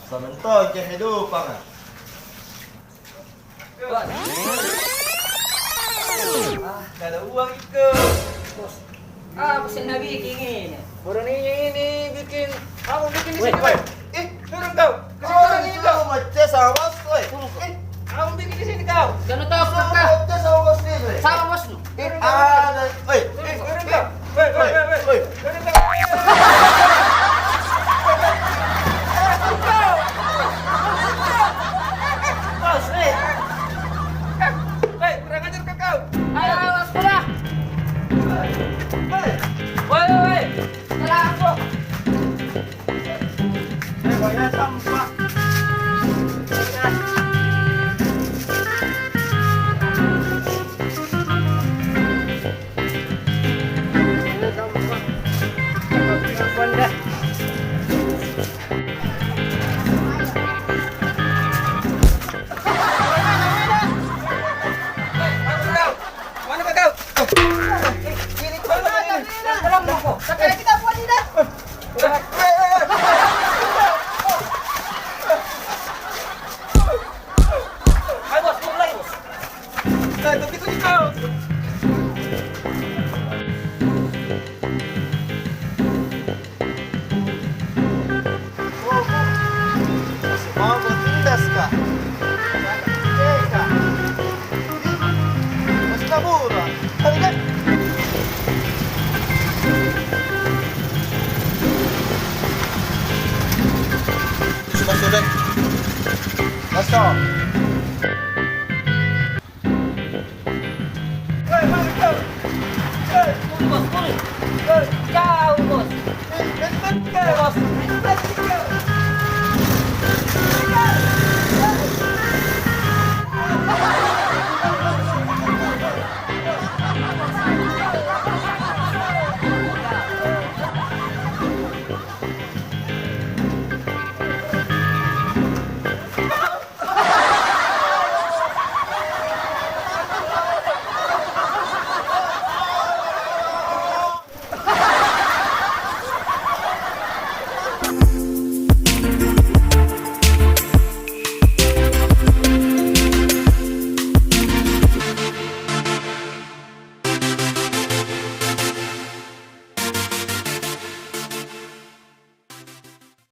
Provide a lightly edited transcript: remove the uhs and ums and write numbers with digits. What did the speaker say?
Sementara kehidupan. Gak ada uang itu. Bos, apa sih Nabi ingin? Baru ini bikin, aku bikin di Weh, sini, weh. Boy. Turun kau. Kasih Oh, turun ini itu kau. macam sama bos, woi. Aku bikin di sini kau. Jangan tahu Sama kakak. macam sama bos ni, woi. Sama bos nu. Ada, woi. Turun kau. Woi, woi, woi, woi. Turun kau. Bos, woi. Woi, kurang ajar kau. Ayo, ayo sekolah. Woi. Woi, woi. Sekolah aku. Banyak sampah. Mana kau? Ini kau mana? Tolong aku. Kakak kita buat ini dah. Ayo bos, pukul lagi bos. Tapi itu kau. Mau bertindas kah? Kah? Masih kabur, ah. Tadi kan? Sudah, sudah. Masuk.